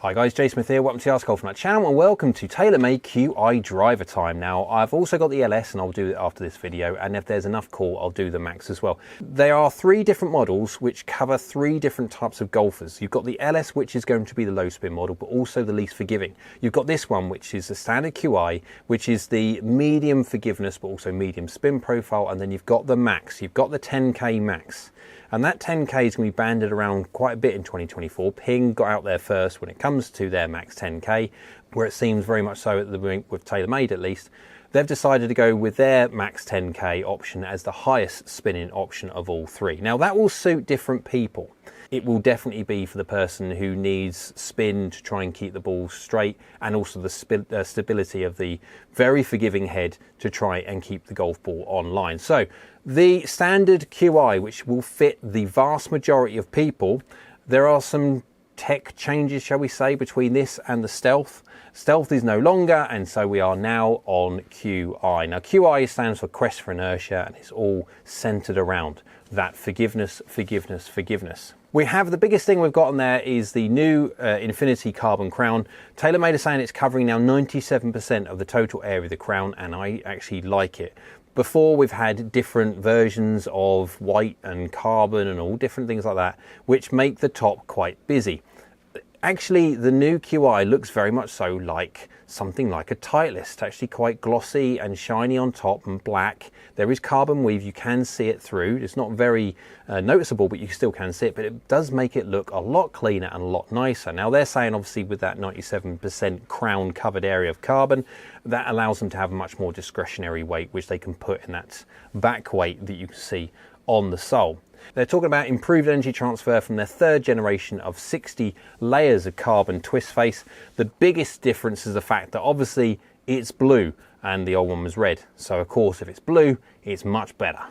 Hi guys, Jay Smith here, welcome to the AskGolfNut channel and welcome to Taylormade QI driver time. Now I've also got the LS and I'll do it after this video, and if there's enough call I'll do the Max as well. There are three different models which cover three different types of golfers. You've got the LS, which is going to be the low spin model but also the least forgiving. You've got this one which is the standard QI, which is the medium forgiveness but also medium spin profile, and then you've got the Max, you've got the 10k Max. And that 10k is going to be banded around quite a bit in 2024. Ping got out there first when it comes to their Max 10k, where it seems very much so at the moment with Taylormade at least. They've decided to go with their Max 10k option as the highest spinning option of all three. Now that will suit different people. It will definitely be for the person who needs spin to try and keep the ball straight, and also the stability of the very forgiving head to try and keep the golf ball online. So the standard QI, which will fit the vast majority of people, there are some tech changes, shall we say, between this and the Stealth. Stealth is no longer, and so we are now on QI. Now QI stands for Crest for Inertia, and it's all centered around that forgiveness, forgiveness, forgiveness. We have the biggest thing we've got on there is the new Infinity Carbon Crown. Taylormade is saying it's covering now 97% of the total area of the crown, and I actually like it. Before we've had different versions of white and carbon and all different things like that, which make the top quite busy. Actually, the new QI looks very much so like something like a Titleist, actually quite glossy and shiny on top and black. There is carbon weave, you can see it through. It's not very noticeable, but you still can see it, but it does make it look a lot cleaner and a lot nicer. Now they're saying obviously with that 97% crown covered area of carbon, that allows them to have a much more discretionary weight, which they can put in that back weight that you can see on the sole. They're talking about improved energy transfer from their third generation of 60 layers of carbon twist face. The biggest difference is the fact that obviously it's blue and the old one was red. So of course if it's blue, it's much better.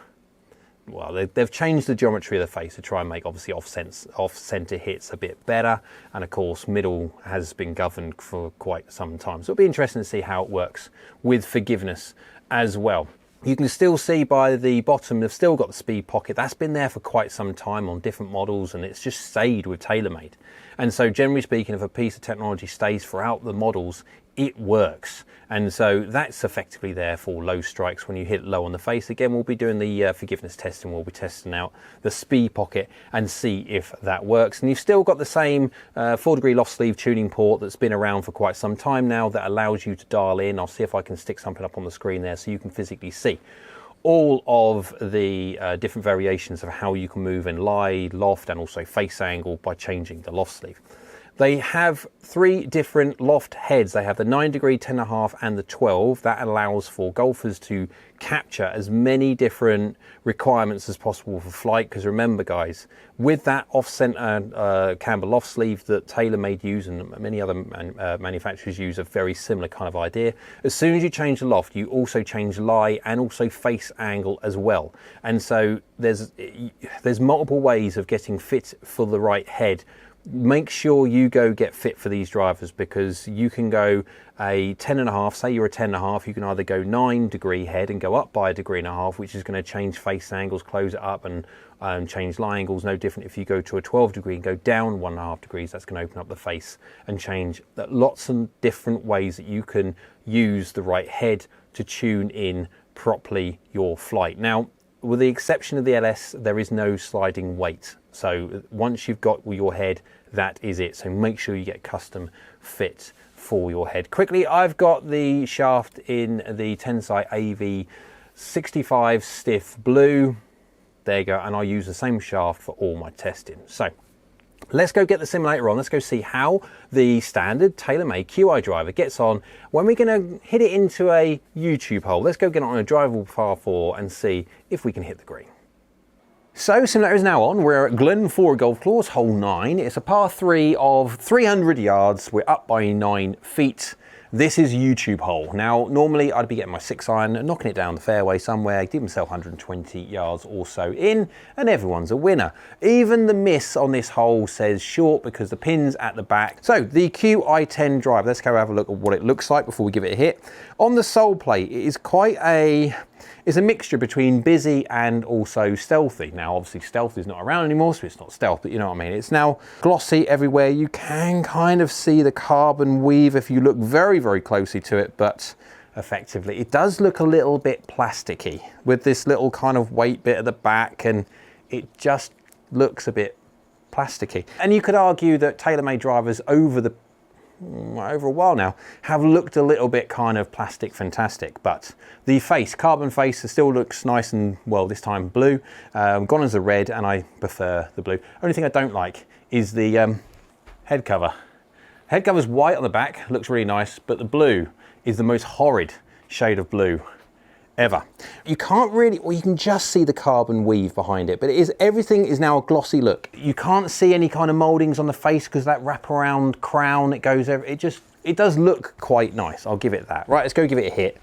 Well, they've changed the geometry of the face to try and make obviously off-center hits a bit better. And of course, middle has been governed for quite some time. So it'll be interesting to see how it works with forgiveness as well. You can still see by the bottom, they've still got the speed pocket. That's been there for quite some time on different models, and it's just stayed with Taylormade. And so generally speaking, if a piece of technology stays throughout the models, it works. And so that's effectively there for low strikes when you hit low on the face. Again, we'll be doing the forgiveness testing. We'll be testing out the speed pocket and see if that works. And you've still got the same 4-degree loft sleeve tuning port that's been around for quite some time now that allows you to dial in. I'll see if I can stick something up on the screen there so you can physically see all of the different variations of how you can move in lie, loft, and also face angle by changing the loft sleeve. They have three different loft heads. They have the 9-degree, 10.5, and the 12. That allows for golfers to capture as many different requirements as possible for flight. Because remember, guys, with that off-center camber loft sleeve that Taylormade use and many other manufacturers use a very similar kind of idea. As soon as you change the loft, you also change lie and also face angle as well. And so there's multiple ways of getting fit for the right head. Make sure you go get fit for these drivers, because you can go a 10.5, say you're a 10.5, you can either go 9-degree head and go up by 1.5 degrees, which is going to change face angles, close it up, and change lie angles. No different if you go to a 12-degree and go down 1.5 degrees, that's going to open up the face and change lots of different ways that you can use the right head to tune in properly your flight. Now, with the exception of the LS, there is no sliding weight. So once you've got your head, that is it. So make sure you get custom fit for your head. Quickly, I've got the shaft in the Tensai AV 65 stiff blue. There you go. And I use the same shaft for all my testing. So let's go get the simulator on. Let's go see how the standard Taylormade QI driver gets on when we're going to hit it into a YouTube hole. Let's go get it on a drivable par 4 and see if we can hit the green. So simulator is now on. We're at Glen 4 Golf Course, hole 9. It's a par 3 of 300 yards. We're up by 9 feet. This is YouTube hole. Now, normally I'd be getting my 6-iron, knocking it down the fairway somewhere, give myself 120 yards or so in, and everyone's a winner. Even the miss on this hole says short because the pin's at the back. So the QI10 drive, let's go have a look at what it looks like before we give it a hit. On the sole plate, it is quite a It's a mixture between busy and also stealthy. Now, obviously stealthy is not around anymore, so it's not stealth, but you know what I mean. It's now glossy everywhere. You can kind of see the carbon weave if you look very, very closely to it, but effectively it does look a little bit plasticky with this little kind of weight bit at the back, and it just looks a bit plasticky. And you could argue that Taylormade drivers over a while now have looked a little bit kind of plastic fantastic, but the face, carbon face, still looks nice and, well, this time blue. Gone as a red, and I prefer the blue. Only thing I don't like is the head cover. Head cover's white on the back, looks really nice, but the blue is the most horrid shade of blue ever. You can't really, well, you can just see the carbon weave behind it, but everything is now a glossy look. You can't see any kind of moldings on the face because that wraparound crown, it does look quite nice. I'll give it that. Right, let's go give it a hit.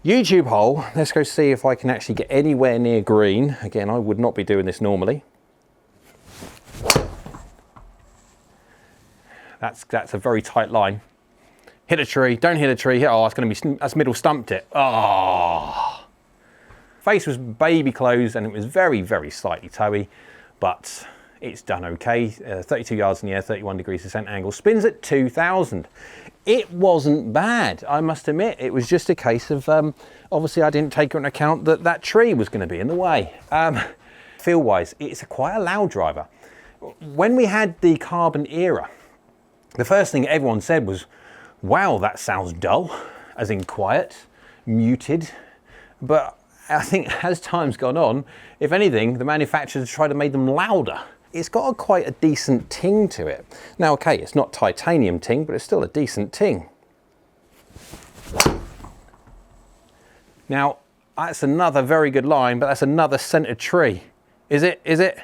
YouTube hole, let's go see if I can actually get anywhere near green. Again, I would not be doing this normally. That's a very tight line. Hit a tree, don't hit a tree. Oh, that's middle stumped it. Oh. Face was baby closed and it was very, very slightly toey, but it's done okay. 32 yards in the air, 31 degrees descent angle, spins at 2,000. It wasn't bad, I must admit. It was just a case of, obviously I didn't take into account that tree was gonna be in the way. Feel-wise, it's quite a loud driver. When we had the carbon era, the first thing everyone said was, wow, that sounds dull, as in quiet, muted. But I think as time's gone on, if anything, the manufacturers tried to make them louder. It's got quite a decent ting to it. Now, okay, it's not titanium ting, but it's still a decent ting. Now, that's another very good line, but that's another centered tree. Is it? Is it?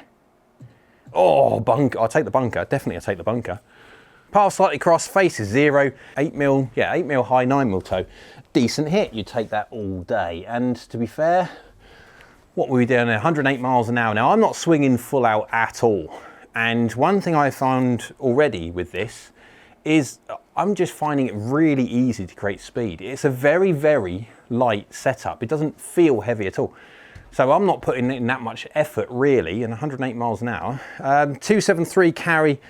Oh, bunker. I'll take the bunker. Definitely I'll take the bunker. Path slightly cross, face is 0, 8 mil, yeah, 8 mil high, 9 mil toe. Decent hit, you'd take that all day. And to be fair, what were we doing there? 108 miles an hour. Now, I'm not swinging full out at all. And one thing I found already with this is I'm just finding it really easy to create speed. It's a very, very light setup. It doesn't feel heavy at all. So I'm not putting in that much effort really, and 108 miles an hour. 273 carry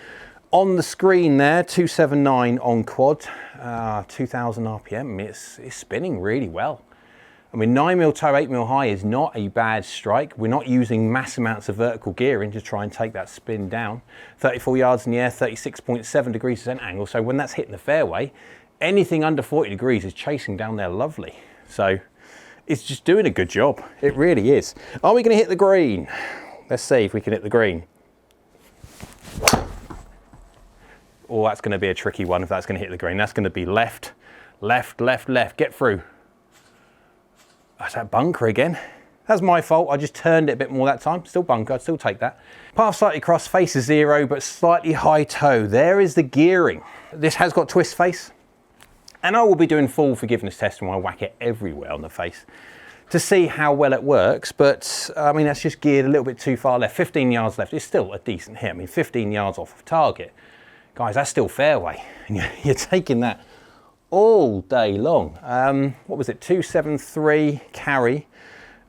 on the screen there, 279 on quad, 2000 RPM. I mean, it's spinning really well. I mean, 9 mil toe, 8 mil high is not a bad strike. We're not using mass amounts of vertical gearing to try and take that spin down. 34 yards in the air, 36.7 degrees descent angle. So when that's hitting the fairway, anything under 40 degrees is chasing down there lovely. So it's just doing a good job. It really is. Are we going to hit the green? Let's see if we can hit the green. Oh, that's going to be a tricky one if that's going to hit the green. That's going to be left, left, left, left. Get through. That's that bunker again. That's my fault. I just turned it a bit more that time. Still bunker. I'd still take that. Path slightly cross, face is 0, but slightly high toe. There is the gearing. This has got twist face. And I will be doing full forgiveness testing where I whack it everywhere on the face to see how well it works. But I mean, that's just geared a little bit too far left. 15 yards left is still a decent hit. I mean, 15 yards off of target. Guys, that's still fairway, and you're taking that all day long. What was it, 273 carry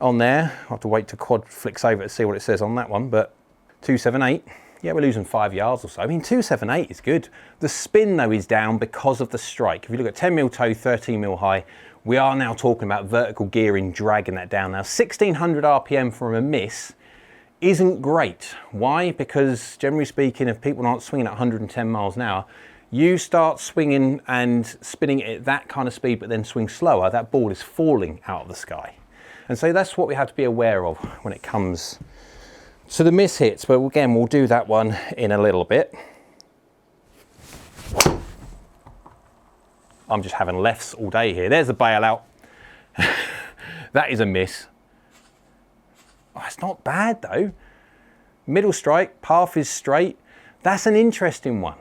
on there. I'll have to wait till quad flicks over to see what it says on that one, but 278, yeah, we're losing 5 yards or so. I mean, 278 is good. The spin, though, is down because of the strike. If you look at 10 mil toe, 13 mil high, we are now talking about vertical gearing, dragging that down. Now, 1600 RPM from a miss isn't great. Why? Because generally speaking, if people aren't swinging at 110 miles an hour, you start swinging and spinning it at that kind of speed, but then swing slower, that ball is falling out of the sky. And so that's what we have to be aware of when it comes to the miss hits. But again, we'll do that one in a little bit. I'm just having lefts all day here. There's a bailout. That is a miss. Oh, it's not bad though. Middle strike, path is straight. That's an interesting one.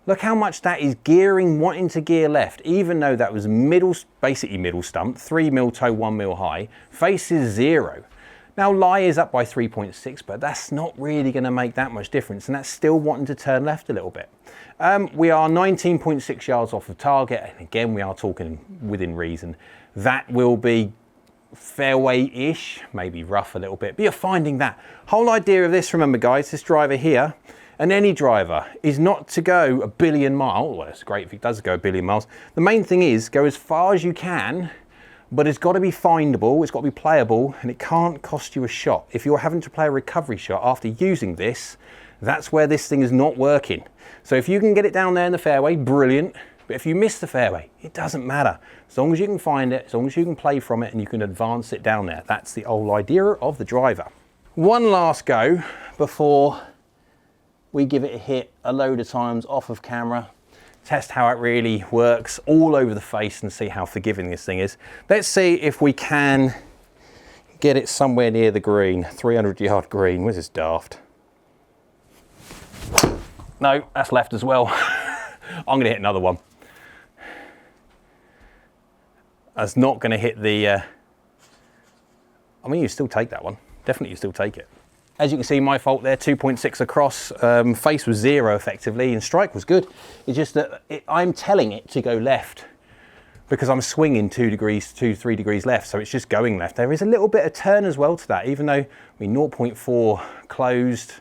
Look how much that is gearing, wanting to gear left, even though that was middle, basically middle stump, 3 mil toe, 1 mil high, face is 0. Now lie is up by 3.6, but that's not really going to make that much difference, and that's still wanting to turn left a little bit. We are 19.6 yards off of target, and again we are talking within reason. That will be fairway-ish, maybe rough a little bit, but you're finding that. Whole idea of this, remember guys, this driver here, and any driver, is not to go a billion miles. Well, it's great if it does go a billion miles. The main thing is go as far as you can, but it's got to be findable, it's got to be playable, and it can't cost you a shot. If you're having to play a recovery shot after using this, that's where this thing is not working. So if you can get it down there in the fairway, brilliant. But if you miss the fairway, it doesn't matter. As long as you can find it, as long as you can play from it and you can advance it down there. That's the whole idea of the driver. One last go before we give it a hit a load of times off of camera. Test how it really works all over the face and see how forgiving this thing is. Let's see if we can get it somewhere near the green, 300-yard green. Where's this daft? No, that's left as well. I'm gonna hit another one. That's not gonna hit the, I mean, you still take that one. Definitely you still take it. As you can see, my fault there, 2.6 across, face was 0 effectively, and strike was good. It's just that I'm telling it to go left because I'm swinging 2 degrees, 3 degrees left, so it's just going left. There is a little bit of turn as well to that, even though, I mean, 0.4 closed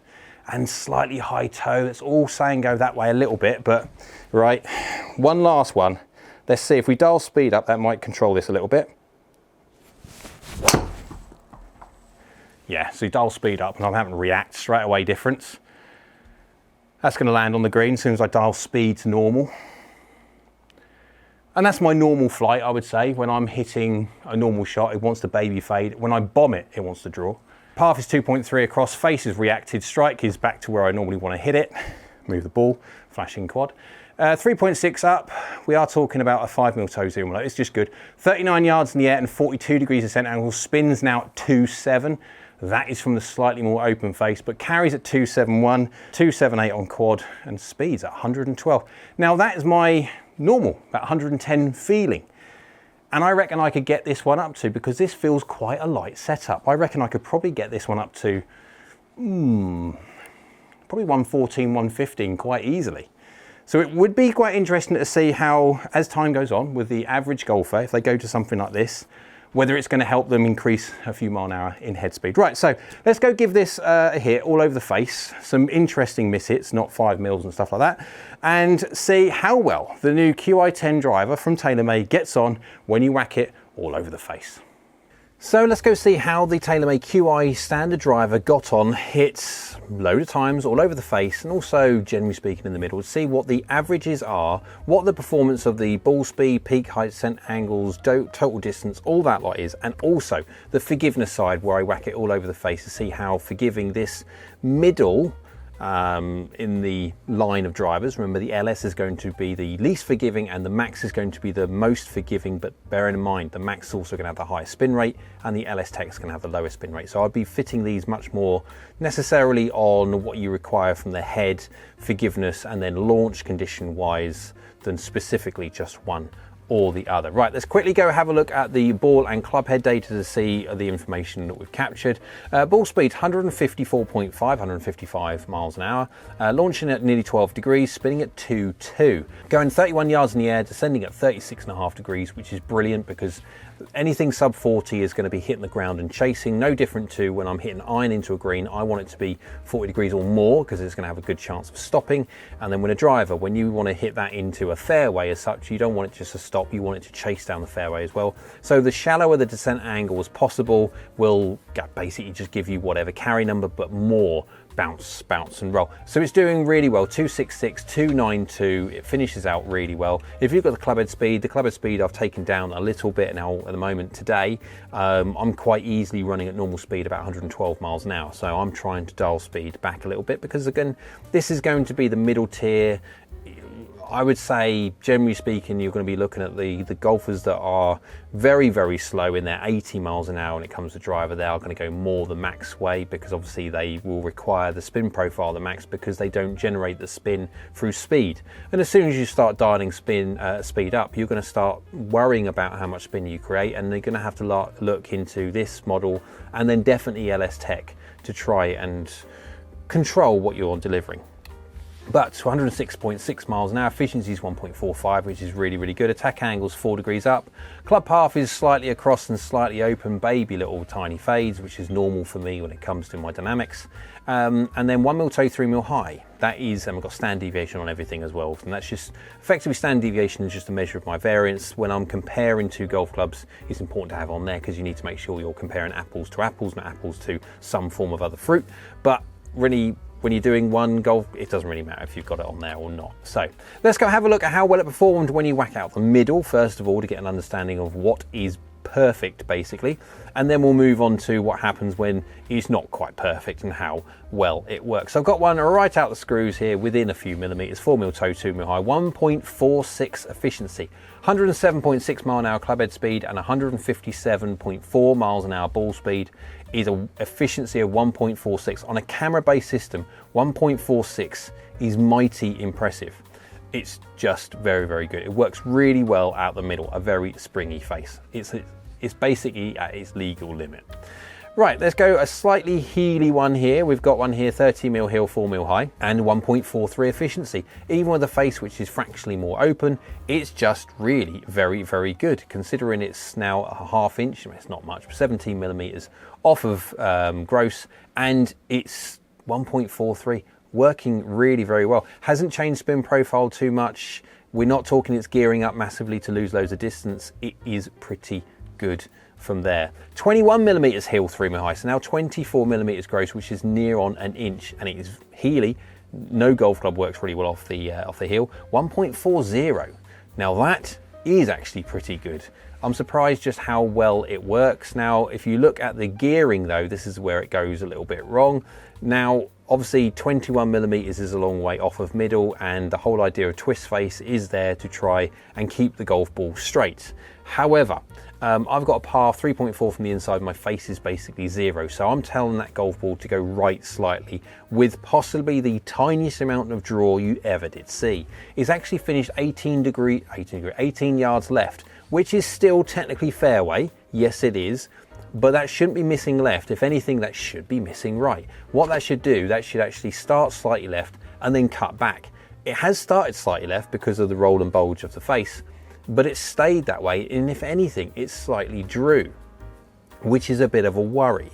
and slightly high toe. It's all saying go that way a little bit, but right, one last one. Let's see if we dial speed up, that might control this a little bit. Yeah, so you dial speed up and I'm having to react straight away difference. That's going to land on the green as soon as I dial speed to normal. And that's my normal flight, I would say. When I'm hitting a normal shot, it wants to baby fade. When I bomb it, it wants to draw. Path is 2.3 across, face is reacted, strike is back to where I normally want to hit it. Move the ball, flashing quad. 3.6 up, we are talking about a 5mm toe zoom. It's just good. 39 yards in the air and 42 degrees descent angle, spins now at 2.7. That is from the slightly more open face, but carries at 271, 278 on quad, and speeds at 112. Now that is my normal, about 110 feeling. And I reckon I could get this one up to, because this feels quite a light setup. I reckon I could probably get this one up to, probably 114, 115 quite easily. So it would be quite interesting to see how, as time goes on with the average golfer, if they go to something like this, whether it's going to help them increase a few mile an hour in head speed. Right, so let's go give this a hit all over the face, some interesting miss hits, not 5mm and stuff like that, and see how well the new QI10 driver from Taylormade gets on when you whack it all over the face. So let's go see how the Taylormade QI standard driver got on, hits a load of times all over the face, and also generally speaking in the middle, to see what the averages are, what the performance of the ball speed, peak height, descent angles, total distance, all that lot is, and also the forgiveness side where I whack it all over the face to see how forgiving this middle in the line of drivers. Remember, the LS is going to be the least forgiving and the Max is going to be the most forgiving, but bearing in mind the Max is also going to have the highest spin rate and the LS Tech is going to have the lowest spin rate. So I'd be fitting these much more necessarily on what you require from the head, forgiveness, and then launch condition wise than specifically just one or the other. Right, let's quickly go have a look at the ball and club head data to see the information that we've captured. Ball speed 154.5, 155 miles an hour, launching at nearly 12 degrees, spinning at 2.2, going 31 yards in the air, descending at 36.5 degrees, which is brilliant because anything sub 40 is going to be hitting the ground and chasing, no different to when I'm hitting iron into a green. I want it to be 40 degrees or more because it's going to have a good chance of stopping. And then when a driver, when you want to hit that into a fairway as such, you don't want it just to stop, you want it to chase down the fairway as well. So the shallower the descent angle as possible will basically just give you whatever carry number, but more bounce and roll. So it's doing really well, 266, 292, it finishes out really well. If you've got the club head speed I've taken down a little bit now at the moment today. I'm quite easily running at normal speed about 112 miles an hour, so I'm trying to dial speed back a little bit because again, this is going to be the middle tier. I would say, generally speaking, you're going to be looking at the golfers that are very, very slow in their 80 miles an hour when it comes to driver. They are going to go more the Max way because obviously they will require the spin profile of the Max because they don't generate the spin through speed. And as soon as you start dialing speed up, you're going to start worrying about how much spin you create, and they're going to have to look into this model and then definitely LS Tech to try and control what you're delivering. But 106.6 miles an hour, efficiency is 1.45, which is really, really good. Attack angle's 4 degrees up. Club path is slightly across and slightly open, baby little tiny fades, which is normal for me when it comes to my dynamics. And then 1 mil toe, 3 mil high. That is, and we've got stand deviation on everything as well. And that's just, effectively stand deviation is just a measure of my variance. When I'm comparing two golf clubs, it's important to have on there because you need to make sure you're comparing apples to apples, not apples to some form of other fruit. But really, when you're doing one golf, it doesn't really matter if you've got it on there or not. So let's go have a look at how well it performed when you whack out the middle, first of all, to get an understanding of what is perfect, basically. And then we'll move on to what happens when it's not quite perfect and how well it works. So I've got one right out the screws here within a few millimeters, 4 mil toe, 2 mil high, 1.46 efficiency, 107.6 mile an hour club head speed and 157.4 miles an hour ball speed is an efficiency of 1.46. On a camera-based system, 1.46 is mighty impressive. It's just very, very good. It works really well out the middle, a very springy face. It's basically at its legal limit. Right, let's go a slightly heely one here. We've got one here, 30 mil heel, 4 mil high, and 1.43 efficiency. Even with a face which is fractionally more open, it's just really very, very good. Considering it's now a ½ inch, it's not much, 17 millimeters off of gross, and it's 1.43. Working really very well. Hasn't changed spin profile too much. We're not talking it's gearing up massively to lose loads of distance. It is pretty good from there. 21 millimeters heel, 3 mil high, so now 24 millimeters gross, which is near on an inch, and it is heely. No golf club works really well off the heel. 1.40. Now that is actually pretty good. I'm surprised just how well it works. Now, if you look at the gearing though, this is where it goes a little bit wrong. Now, obviously 21 millimeters is a long way off of middle, and the whole idea of twist face is there to try and keep the golf ball straight. However, I've got a par 3.4 from the inside, my face is basically 0, so I'm telling that golf ball to go right slightly with possibly the tiniest amount of draw you ever did see. It's actually finished 18 yards left, which is still technically fairway, yes it is, but that shouldn't be missing left. If anything, that should be missing right. What that should do, that should actually start slightly left and then cut back. It has started slightly left because of the roll and bulge of the face, but it's stayed that way, and if anything, it's slightly drew, which is a bit of a worry.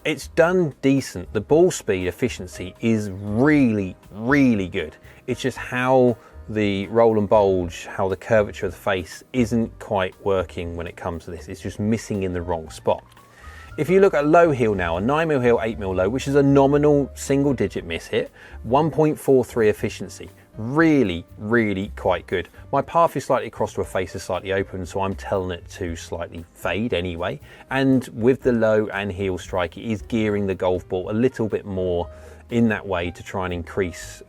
It's done decent. The ball speed efficiency is really, really good. It's just how the roll and bulge, how the curvature of the face isn't quite working when it comes to this. It's just missing in the wrong spot. If you look at low heel now, a 9 mil heel, 8 mil low, which is a nominal single digit miss hit, 1.43 efficiency. Really, really quite good. My path is slightly across to a face is slightly open, so I'm telling it to slightly fade anyway. And with the low and heel strike, it is gearing the golf ball a little bit more in that way to try and increase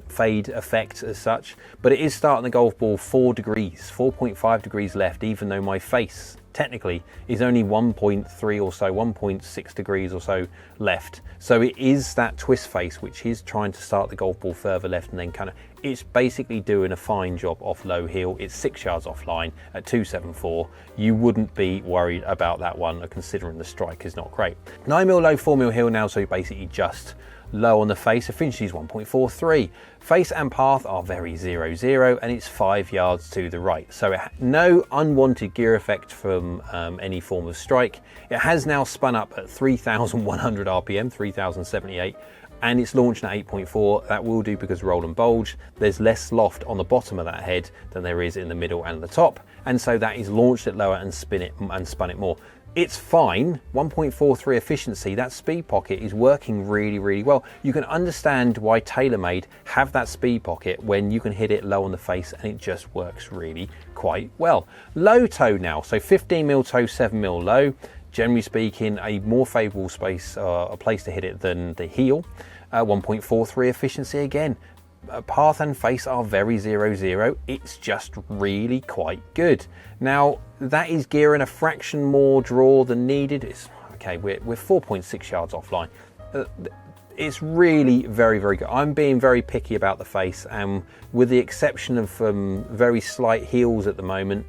fade effect as such. But it is starting the golf ball 4 degrees, 4.5 degrees left, even though my face technically is only 1.3 or so, 1.6 degrees or so left. So it is that twist face which is trying to start the golf ball further left, and then kind of, it's basically doing a fine job off low heel. It's 6 yards offline at 274. You wouldn't be worried about that one, considering the strike is not great. 9 mil low, 4 mil heel now, so basically just low on the face. Efficiency is 1.43. Face and path are very 0-0, and it's 5 yards to the right. So no unwanted gear effect from any form of strike. It has now spun up at 3,100 RPM, 3,078, and it's launched at 8.4. That will do because roll and bulge. There's less loft on the bottom of that head than there is in the middle and the top, and so that is launched it lower and spun it more. It's fine. 1.43 efficiency. That speed pocket is working really, really well. You can understand why Taylormade have that speed pocket when you can hit it low on the face, and it just works really quite well. Low toe now, so 15 mil toe, 7 mil low. Generally speaking, a more favorable space, a place to hit it than the heel. 1.43 efficiency again. Path and face are very 0-0. It's just really quite good. Now that is gearing a fraction more draw than needed. It's okay. We're 4.6 yards offline. It's really very, very good. I'm being very picky about the face, and with the exception of very slight heels at the moment,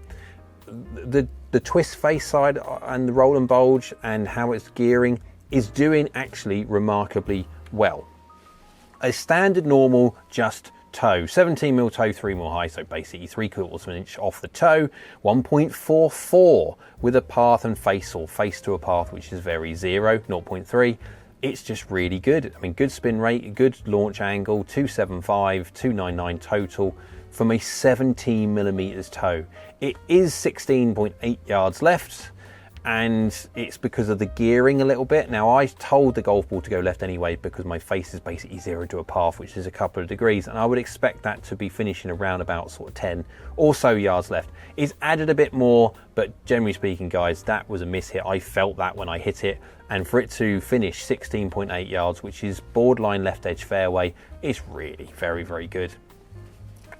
the twist face side and the roll and bulge and how it's gearing is doing actually remarkably well. a standard normal just toe, 17mm toe, 3mm high, so basically 3/4 of an inch off the toe, 1.44 with a path and face, or face to a path, which is very zero, 0.3. It's just really good. I mean, good spin rate, good launch angle, 275, 299 total from a 17mm toe. It is 16.8 yards left, and it's because of the gearing a little bit. Now, I told the golf ball to go left anyway because my face is basically 0 to a path, which is a couple of degrees, and I would expect that to be finishing around about sort of 10 or so yards left. It's added a bit more, but generally speaking, guys, that was a miss hit. I felt that when I hit it, and for it to finish 16.8 yards, which is borderline left edge fairway, is really very, very good.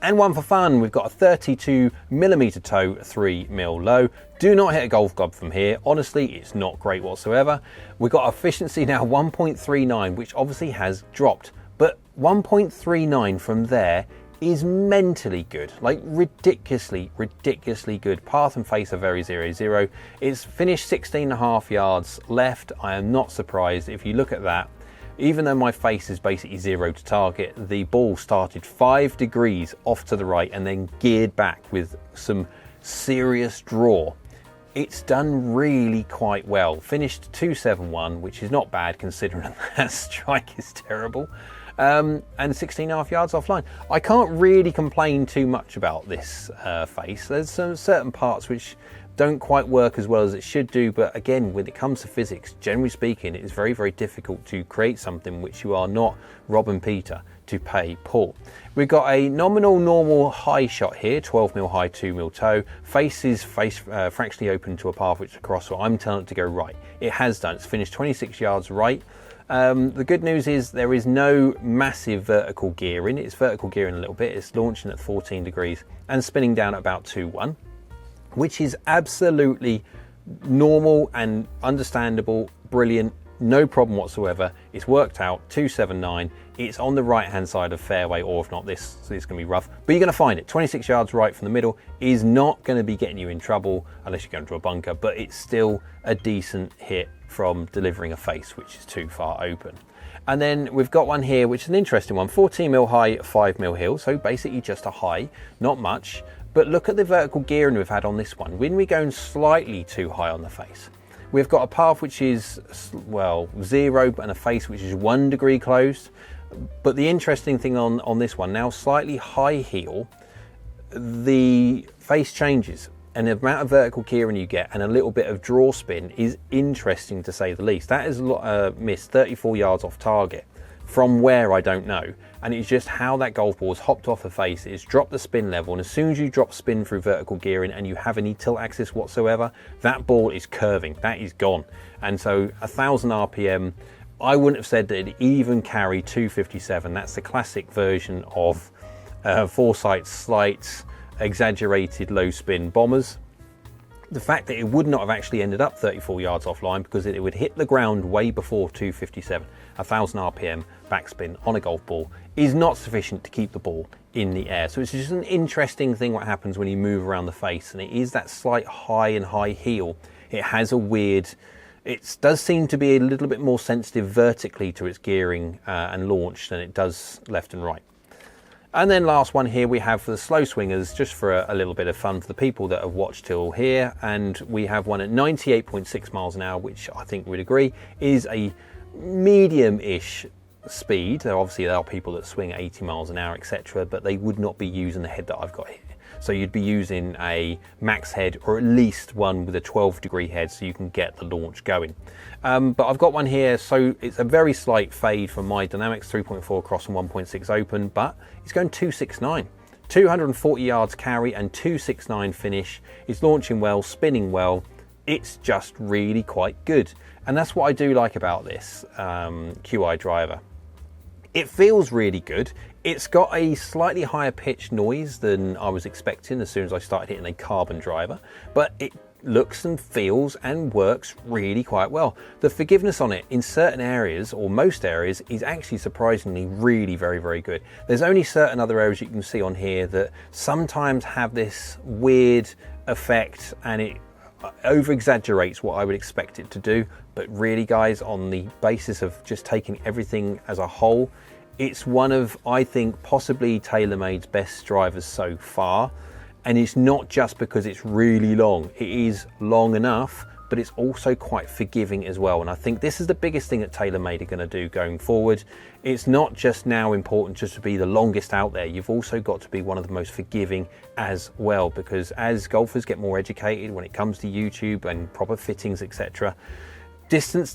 And one for fun, we've got a 32mm toe, 3mm low. Do not hit a golf club from here. Honestly, it's not great whatsoever. We've got efficiency now 1.39, which obviously has dropped, but 1.39 from there is mentally good, like ridiculously good. Path and face are very 0-0. It's finished 16.5 yards left. I am not surprised if you look at that. Even though my face is basically 0 to target, the ball started 5 degrees off to the right and then geared back with some serious draw. It's done really quite well. Finished 271, which is not bad considering that strike is terrible. And 16.5 yards offline. I can't really complain too much about this face. There's some certain parts which don't quite work as well as it should do, but again, when it comes to physics, generally speaking, it is very, very difficult to create something which you are not Rob and Peter to pay Paul. We've got a nominal normal high shot here, 12mm high, 2mm toe. Face is fractionally open to a path which is across, so I'm telling it to go right. It has done. It's finished 26 yards right. The good news is there is no massive vertical gearing. It's vertical gearing a little bit. It's launching at 14 degrees and spinning down at about 2-1, which is absolutely normal and understandable, brilliant, no problem whatsoever. It's worked out, 279. It's on the right-hand side of fairway, or if not this, so it's gonna be rough, but you're gonna find it. 26 yards right from the middle is not gonna be getting you in trouble unless you're going to a bunker, but it's still a decent hit from delivering a face, which is too far open. And then we've got one here, which is an interesting one, 14mm high, 5mm hill, so basically just a high, not much. But look at the vertical gearing we've had on this one. When we're going slightly too high on the face, we've got a path which is, well, 0 and a face which is 1 degree closed. But the interesting thing on this one, now slightly high heel, the face changes. And the amount of vertical gearing you get and a little bit of draw spin is interesting to say the least. That is missed 34 yards off target. From where, I don't know. And it's just how that golf ball has hopped off the face. It's dropped the spin level, and as soon as you drop spin through vertical gearing and you have any tilt axis whatsoever, that ball is curving, that is gone. And so 1000 RPM, I wouldn't have said that it'd even carry 257. That's the classic version of Foresight's slight, exaggerated low spin bombers. The fact that it would not have actually ended up 34 yards offline because it would hit the ground way before 257, 1000 RPM backspin on a golf ball is not sufficient to keep the ball in the air. So it's just an interesting thing what happens when you move around the face, and it is that slight high and high heel. It has a weird, it does seem to be a little bit more sensitive vertically to its gearing and launch than it does left and right. And then last one here we have for the slow swingers, just for a little bit of fun for the people that have watched till here. And we have one at 98.6 miles an hour, which I think we'd agree is a medium-ish speed. Obviously there are people that swing at 80 miles an hour, etc., but they would not be using the head that I've got here. So you'd be using a max head, or at least one with a 12-degree head, so you can get the launch going. But I've got one here, so it's a very slight fade from my dynamics, 3.4 across and 1.6 open, but it's going 269. 240 yards carry and 269 finish. It's launching well, spinning well. It's just really quite good. And that's what I do like about this QI driver. It feels really good. It's got a slightly higher pitch noise than I was expecting as soon as I started hitting a carbon driver, but it looks and feels and works really quite well. The forgiveness on it in certain areas, or most areas, is actually surprisingly really very, very good. There's only certain other areas you can see on here that sometimes have this weird effect, and it over exaggerates what I would expect it to do. But really, guys, on the basis of just taking everything as a whole, It's one of, I think, possibly TaylorMade's best drivers so far. And it's not just because it's really long. It is long enough, but it's also quite forgiving as well. And I think this is the biggest thing that TaylorMade are going to do going forward. It's not just now important just to be the longest out there. You've also got to be one of the most forgiving as well, because as golfers get more educated when it comes to YouTube and proper fittings, etc., distance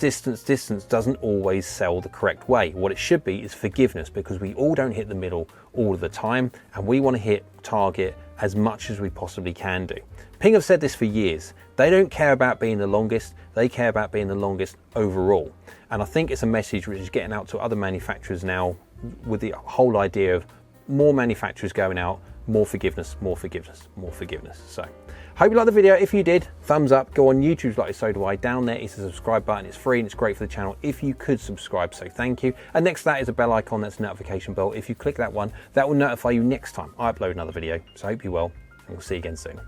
doesn't always sell the correct way. What it should be is forgiveness, because we all don't hit the middle all of the time, and we want to hit target as much as we possibly can do. Ping have said this for years. They don't care about being the longest, they care about being the longest overall. And I think it's a message which is getting out to other manufacturers now, with the whole idea of more manufacturers going out, more forgiveness, more forgiveness, more forgiveness. So, hope you liked the video. If you did, thumbs up. Go on YouTube, like So Do I. Down there is the subscribe button. It's free and it's great for the channel if you could subscribe, so thank you. And next to that is a bell icon, that's a notification bell. If you click that one, that will notify you next time I upload another video. So I hope you're well, and we'll see you again soon.